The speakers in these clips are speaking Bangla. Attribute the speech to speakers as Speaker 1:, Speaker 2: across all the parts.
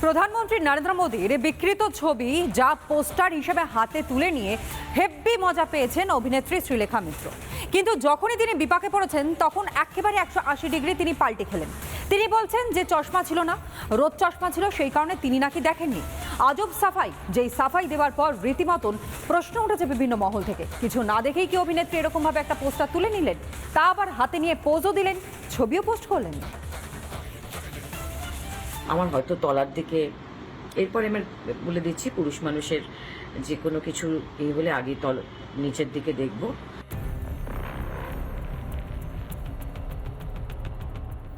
Speaker 1: প্রধানমন্ত্রী নরেন্দ্র মোদীর বিকৃত ছবি যা পোস্টার হিসেবে হাতে তুলে নিয়ে হেব্বি মজা পেয়েছেন অভিনেত্রী শ্রীলেখা মিত্র। কিন্তু যখনই তিনি বিপাকে পড়েছেন তখন একেবারে 180 ডিগ্রি তিনি পাল্টে খেলেন। তিনি বলছেন যে চশমা ছিল না, রোদ চশমা ছিল, সেই কারণে তিনি নাকি দেখেননি। আজব সাফাই, যেই সাফাই দেওয়ার পর রীতিমতন প্রশ্ন উঠেছে বিভিন্ন মহল থেকে। কিছু না দেখেই কি অভিনেত্রী এরকমভাবে একটা পোস্টার তুলে নিলেন, তা আবার হাতে নিয়ে পোজও দিলেন, ছবিও পোস্ট করলেন।
Speaker 2: আমার হয়তো তলার দিকে, এরপরে আমি বলে দিচ্ছি, পুরুষ মানুষের যে কোনো কিছু এই হলে আগে নিচের দিকে দেখব।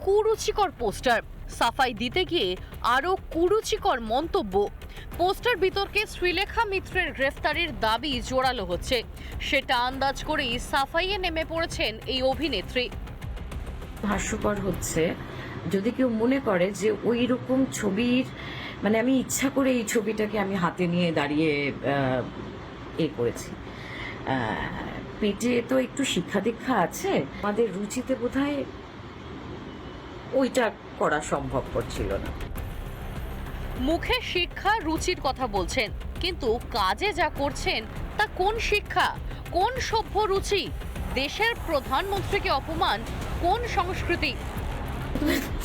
Speaker 3: কুরুচিকর পোস্টার, সাফাই দিতে গিয়ে আরো কুরুচিকর মন্তব্য। পোস্টার বিতর্কে শ্রীলেখা মিত্রের গ্রেফতারির দাবি জোরালো হচ্ছে। সেটা আন্দাজ করেই সাফাইয়ে নেমে পড়েছেন এই অভিনেত্রী।
Speaker 2: হাস্যকর হচ্ছে যদি কেউ মনে করে যে ওই রকম ছবির মানে আমি ইচ্ছা করে এই ছবিটাকে আমি হাতে নিয়ে দাঁড়িয়ে করেছি। পেটে তো একটু শিক্ষা দীক্ষা আছে, আমাদের রুচিতে বোধহয় ওইটা করা সম্ভবপর ছিল না।
Speaker 3: মুখে শিক্ষা রুচির কথা বলছেন, কিন্তু কাজে যা করছেন তা কোন শিক্ষা, কোন সভ্য রুচি? দেশের প্রধানমন্ত্রীকে অপমান, কোন সংস্কৃতি?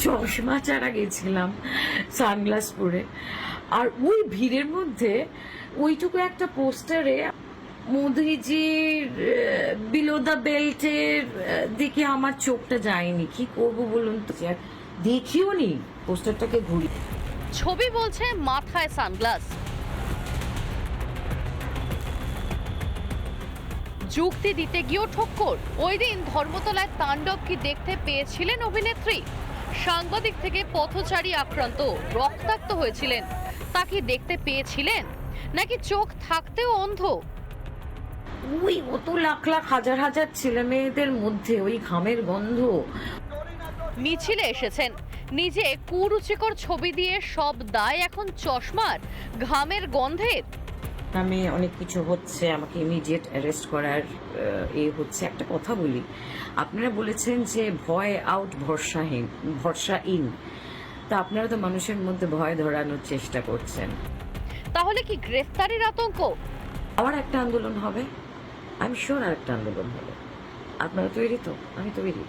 Speaker 2: চশমা ছাড়া গেছিলাম সানগ্লাস পরে, আর ওই ভিড়ের মধ্যে ওইটুকু একটা পোস্টারে মোদিজির বিলো দ্য বেল্টের দিকে আমার চোখটা যায়নি। কি করব বলুন তো, দেখিও নি পোস্টারটাকে ঘুরি।
Speaker 3: ছবি বলছে মাথায় সানগ্লাস। যুক্তি দিতে গিয়েও ঠক্কর। ওই দিন ধর্মতলায় তাণ্ডব কি দেখতে পেয়েছিলেন অভিনেত্রী? সাংবাদিক থেকে পথচারী আক্রান্ত, রক্তাক্ত হয়েছিলেন, তা কি দেখতে পেয়েছিলেন? নাকি চোখ থাকতেও অন্ধ?
Speaker 2: ওই অত লাখ লাখ হাজার হাজার ছেলে মেয়েদের মধ্যে ওই ঘামের গন্ধ।
Speaker 3: মিছিলে এসেছেন, নিজে কুরুচিকর ছবি দিয়ে সব দায় এখন চশমার, ঘামের গন্ধের।
Speaker 2: আমি অনেক কিছু হচ্ছে, আমাকে ইমিডিয়েট অ্যারেস্ট করার হচ্ছে। একটা কথা বলি, আপনারা বলেছেন যে ভয় আউট ভরসা ইন, তা আপনারা তো মানুষের মধ্যে ভয় ধরানোর চেষ্টা করছেন।
Speaker 3: তাহলে কি গ্রেফতারির আতঙ্ক?
Speaker 2: আবার একটা আন্দোলন হবে, আমি শিওর আর একটা আন্দোলন হবে। আপনারা তৈরি তো? আমি তৈরি।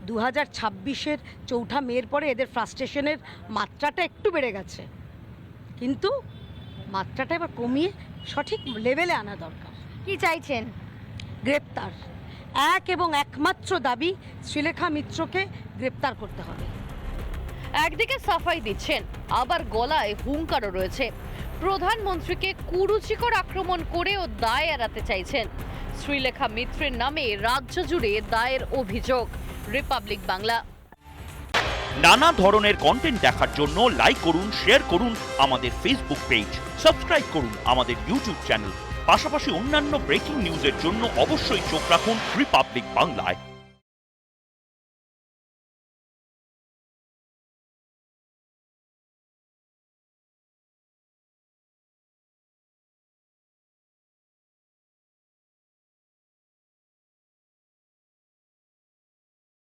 Speaker 4: 2026-এর 4 মের পরে এদের ফ্রাস্ট্রেশনের মাত্রাটা একটু বেড়ে গেছে, কিন্তু মাত্রাটা এবার কমিয়ে সঠিক লেভেলে আনা দরকার।
Speaker 5: কি চাইছেন?
Speaker 4: গ্রেপ্তার, এক এবং একমাত্র দাবি, শ্রীলেখা মিত্রকে গ্রেপ্তার করতে হবে।
Speaker 3: একদিকে সাফাই দিচ্ছেন, আবার গলায় হুঙ্কারও রয়েছে। প্রধানমন্ত্রীকে কুরুচিকর আক্রমণ করেও দায় এড়াতে চাইছেন। শ্রীলেখা মিত্রের নামে রাজ্য জুড়ে দায়ের অভিযোগ। রিপাবলিক বাংলা।
Speaker 6: নানা ধরনের কন্টেন্ট দেখার জন্য লাইক করুন, শেয়ার করুন আমাদের ফেসবুক পেজ, সাবস্ক্রাইব করুন আমাদের ইউটিউব চ্যানেল। পাশাপাশি অন্যান্য ব্রেকিং নিউজের জন্য অবশ্যই চোখ রাখুন রিপাবলিক বাংলায়।